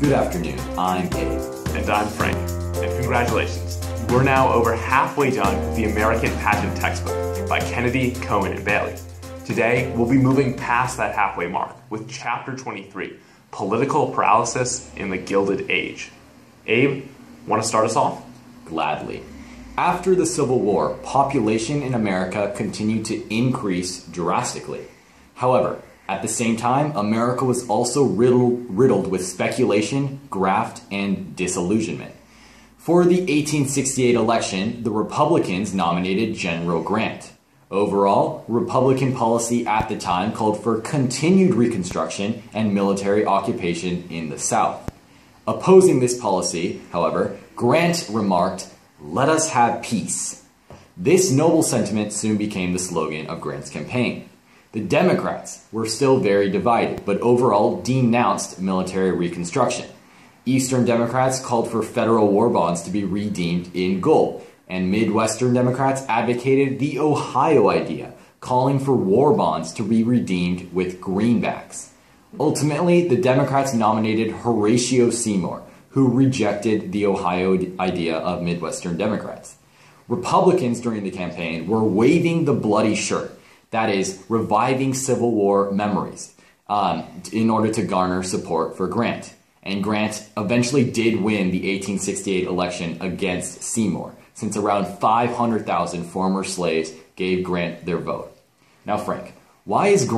Good afternoon, I'm Abe. And I'm Frank. And congratulations, we're now over halfway done with the American Pageant textbook by Kennedy, Cohen, and Bailey. Today, we'll be moving past that halfway mark with Chapter 23, Political Paralysis in the Gilded Age. Abe, want to start us off? Gladly. After the Civil War, population in America continued to increase drastically. However, at the same time, America was also riddled with speculation, graft, and disillusionment. For the 1868 election, the Republicans nominated General Grant. Overall, Republican policy at the time called for continued Reconstruction and military occupation in the South. Opposing this policy, however, Grant remarked, "Let us have peace." This noble sentiment soon became the slogan of Grant's campaign. The Democrats were still very divided, but overall denounced military reconstruction. Eastern Democrats called for federal war bonds to be redeemed in gold, and Midwestern Democrats advocated the Ohio idea, calling for war bonds to be redeemed with greenbacks. Ultimately, the Democrats nominated Horatio Seymour, who rejected the Ohio idea of Midwestern Democrats. Republicans during the campaign were waving the bloody shirt, that is, reviving Civil War memories, in order to garner support for Grant. And Grant eventually did win the 1868 election against Seymour, since around 500,000 former slaves gave Grant their vote. Now, Frank, why is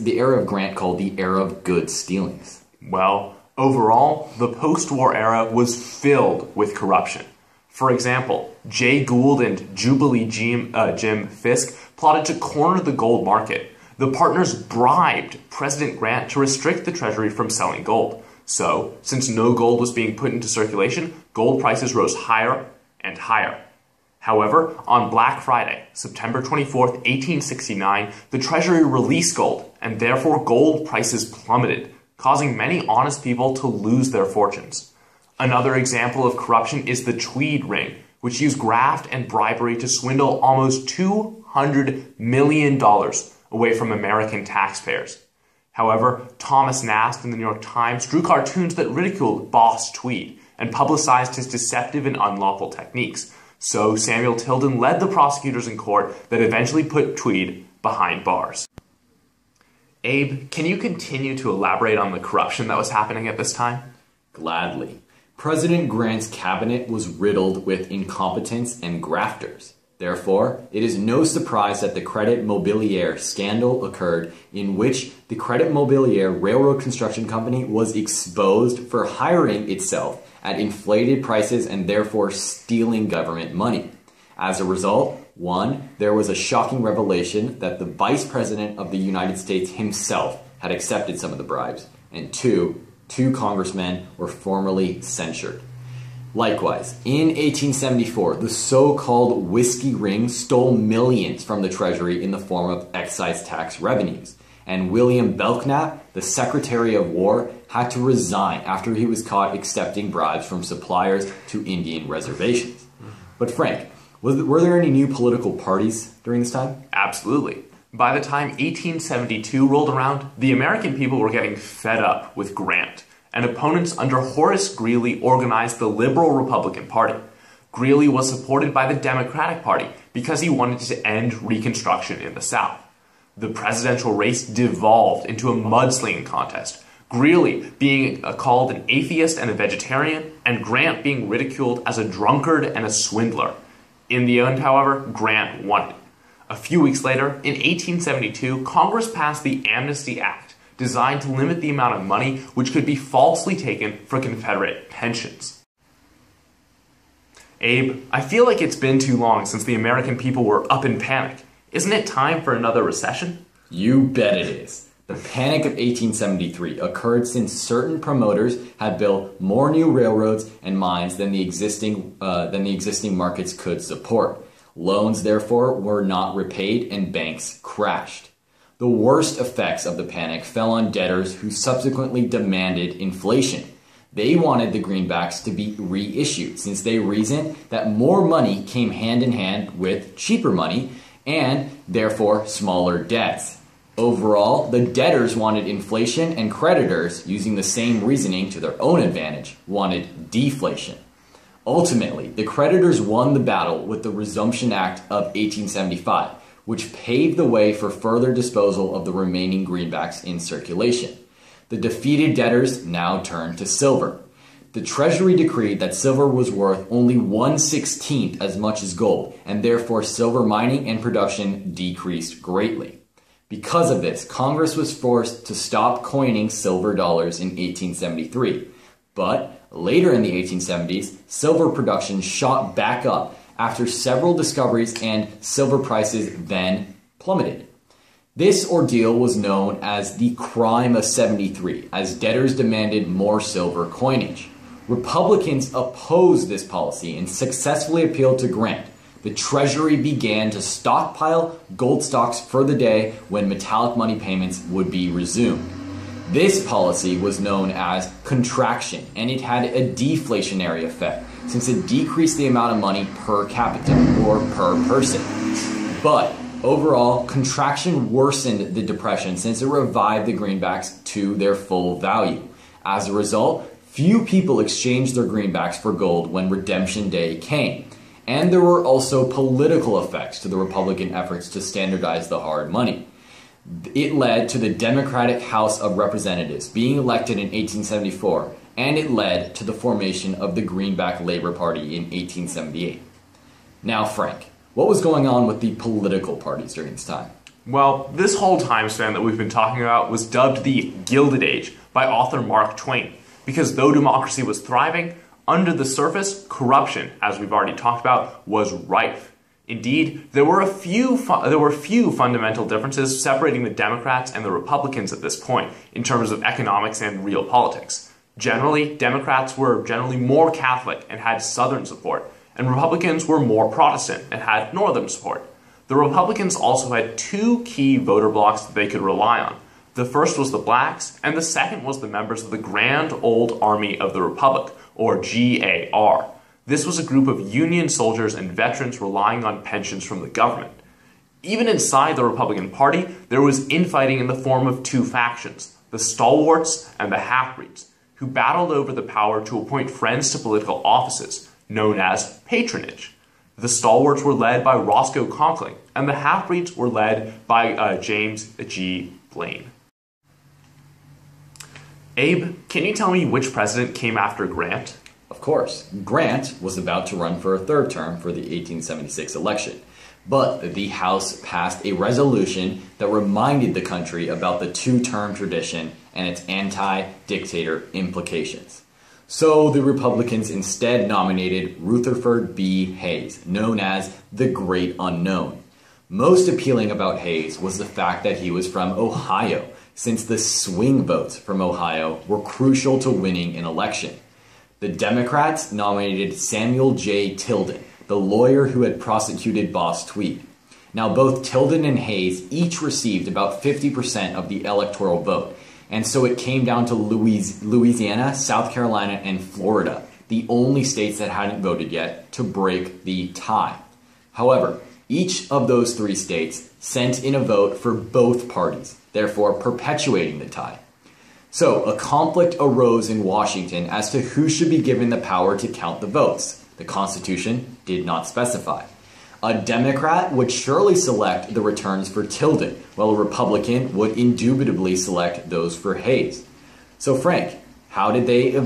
the era of Grant called the era of good stealings? Well, overall, the post-war era was filled with corruption. For example, Jay Gould and Jubilee Jim Fisk plotted to corner the gold market. The partners bribed President Grant to restrict the Treasury from selling gold. So, since no gold was being put into circulation, gold prices rose higher and higher. However, on Black Friday, September 24th, 1869, the Treasury released gold, and therefore gold prices plummeted, causing many honest people to lose their fortunes. Another example of corruption is the Tweed Ring, which used graft and bribery to swindle almost $200 million away from American taxpayers. However, Thomas Nast in the New York Times drew cartoons that ridiculed Boss Tweed and publicized his deceptive and unlawful techniques. So Samuel Tilden led the prosecutors in court that eventually put Tweed behind bars. Abe, can you continue to elaborate on the corruption that was happening at this time? Gladly. President Grant's cabinet was riddled with incompetence and grafters. Therefore, it is no surprise that the Credit Mobilier Scandal occurred, in which the Credit Mobilier Railroad Construction Company was exposed for hiring itself at inflated prices and therefore stealing government money. As a result, 1, there was a shocking revelation that the Vice President of the United States himself had accepted some of the bribes, and 2 congressmen were formally censured. Likewise, in 1874, the so-called whiskey ring stole millions from the Treasury in the form of excise tax revenues, and William Belknap, the Secretary of War, had to resign after he was caught accepting bribes from suppliers to Indian reservations. But Frank, were there any new political parties during this time? Absolutely. By the time 1872 rolled around, the American people were getting fed up with Grant, and opponents under Horace Greeley organized the Liberal Republican Party. Greeley was supported by the Democratic Party because he wanted to end Reconstruction in the South. The presidential race devolved into a mudslinging contest, Greeley being called an atheist and a vegetarian, and Grant being ridiculed as a drunkard and a swindler. In the end, however, Grant won. A few weeks later, in 1872, Congress passed the Amnesty Act, designed to limit the amount of money which could be falsely taken for Confederate pensions. Abe, I feel like it's been too long since the American people were up in panic. Isn't it time for another recession? You bet it is. The Panic of 1873 occurred since certain promoters had built more new railroads and mines than the existing markets could support. Loans, therefore, were not repaid and banks crashed. The worst effects of the panic fell on debtors who subsequently demanded inflation. They wanted the greenbacks to be reissued, since they reasoned that more money came hand in hand with cheaper money and therefore smaller debts. Overall, the debtors wanted inflation and creditors, using the same reasoning to their own advantage, wanted deflation. Ultimately, the creditors won the battle with the Resumption Act of 1875, which paved the way for further disposal of the remaining greenbacks in circulation. The defeated debtors now turned to silver. The Treasury decreed that silver was worth only 1/16 as much as gold, and therefore silver mining and production decreased greatly. Because of this, Congress was forced to stop coining silver dollars in 1873. But later in the 1870s, silver production shot back up after several discoveries, and silver prices then plummeted. This ordeal was known as the Crime of 73, as debtors demanded more silver coinage. Republicans opposed this policy and successfully appealed to Grant. The Treasury began to stockpile gold stocks for the day when metallic money payments would be resumed. This policy was known as contraction, and it had a deflationary effect since it decreased the amount of money per capita or per person. But overall, contraction worsened the Depression since it revived the greenbacks to their full value. As a result, few people exchanged their greenbacks for gold when redemption day came. And there were also political effects to the Republican efforts to standardize the hard money. It led to the Democratic House of Representatives being elected in 1874, and it led to the formation of the Greenback Labor Party in 1878. Now, Frank, what was going on with the political parties during this time? Well, this whole time span that we've been talking about was dubbed the Gilded Age by author Mark Twain, because though democracy was thriving, under the surface, corruption, as we've already talked about, was rife. Indeed, there were few fundamental differences separating the Democrats and the Republicans at this point in terms of economics and real politics. Generally, Democrats were generally more Catholic and had Southern support, and Republicans were more Protestant and had Northern support. The Republicans also had two key voter blocs that they could rely on. The first was the blacks, and the second was the members of the Grand Old Army of the Republic, or GAR. This was a group of Union soldiers and veterans relying on pensions from the government. Even inside the Republican Party, there was infighting in the form of two factions, the stalwarts and the half-breeds, who battled over the power to appoint friends to political offices, known as patronage. The stalwarts were led by Roscoe Conkling, and the half-breeds were led by James G. Blaine. Abe, can you tell me which president came after Grant? Of course, Grant was about to run for a third term for the 1876 election, but the House passed a resolution that reminded the country about the two-term tradition and its anti-dictator implications. So the Republicans instead nominated Rutherford B. Hayes, known as the Great Unknown. Most appealing about Hayes was the fact that he was from Ohio, since the swing votes from Ohio were crucial to winning an election. The Democrats nominated Samuel J. Tilden, the lawyer who had prosecuted Boss Tweed. Now, both Tilden and Hayes each received about 50% of the electoral vote, and so it came down to Louisiana, South Carolina, and Florida, the only states that hadn't voted yet, to break the tie. However, each of those three states sent in a vote for both parties, therefore perpetuating the tie. So, a conflict arose in Washington as to who should be given the power to count the votes. The Constitution did not specify. A Democrat would surely select the returns for Tilden, while a Republican would indubitably select those for Hayes. So, Frank, how did they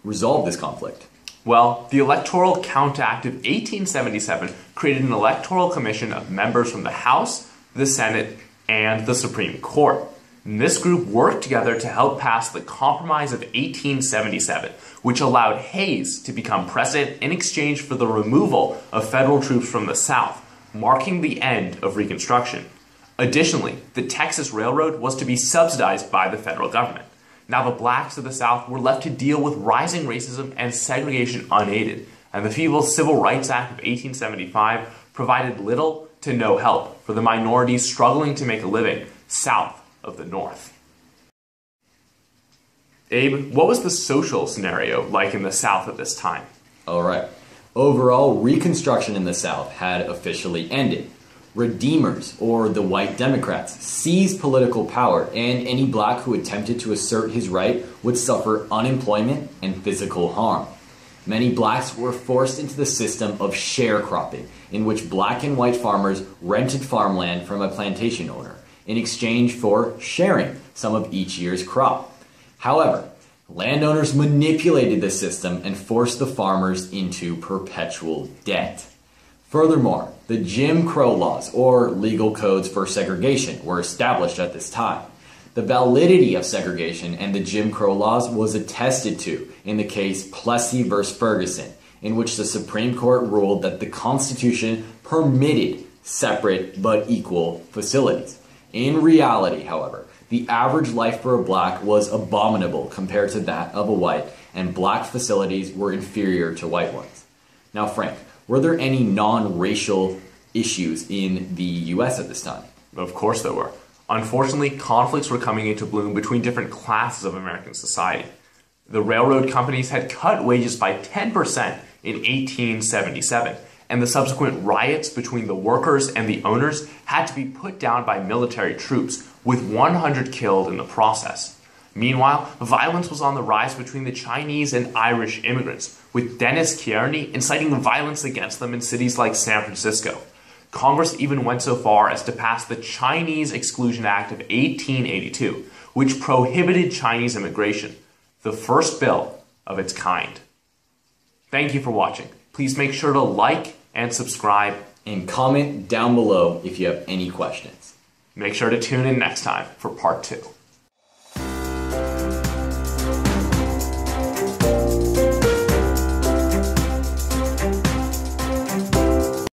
resolve this conflict? Well, the Electoral Count Act of 1877 created an electoral commission of members from the House, the Senate, and the Supreme Court. And this group worked together to help pass the Compromise of 1877, which allowed Hayes to become president in exchange for the removal of federal troops from the South, marking the end of Reconstruction. Additionally, the Texas Railroad was to be subsidized by the federal government. Now the blacks of the South were left to deal with rising racism and segregation unaided, and the feeble Civil Rights Act of 1875 provided little to no help for the minorities struggling to make a living south of the North. Abe, what was the social scenario like in the South at this time? All right. Overall, Reconstruction in the South had officially ended. Redeemers, or the white Democrats, seized political power, and any black who attempted to assert his right would suffer unemployment and physical harm. Many blacks were forced into the system of sharecropping, in which black and white farmers rented farmland from a plantation owner in exchange for sharing some of each year's crop. However, landowners manipulated the system and forced the farmers into perpetual debt. Furthermore, the Jim Crow laws, or legal codes for segregation, were established at this time. The validity of segregation and the Jim Crow laws was attested to in the case Plessy v. Ferguson, in which the Supreme Court ruled that the Constitution permitted separate but equal facilities. In reality, however, the average life for a black was abominable compared to that of a white, and black facilities were inferior to white ones. Now, Frank, were there any non-racial issues in the U.S. at this time? Of course there were. Unfortunately, conflicts were coming into bloom between different classes of American society. The railroad companies had cut wages by 10% in 1877, and the subsequent riots between the workers and the owners had to be put down by military troops, with 100 killed in the process. Meanwhile, violence was on the rise between the Chinese and Irish immigrants, with Dennis Kearney inciting violence against them in cities like San Francisco. Congress even went so far as to pass the Chinese Exclusion Act of 1882, which prohibited Chinese immigration, the first bill of its kind. Thank you for watching. Please make sure to like and subscribe. And comment down below if you have any questions. Make sure to tune in next time for part 2.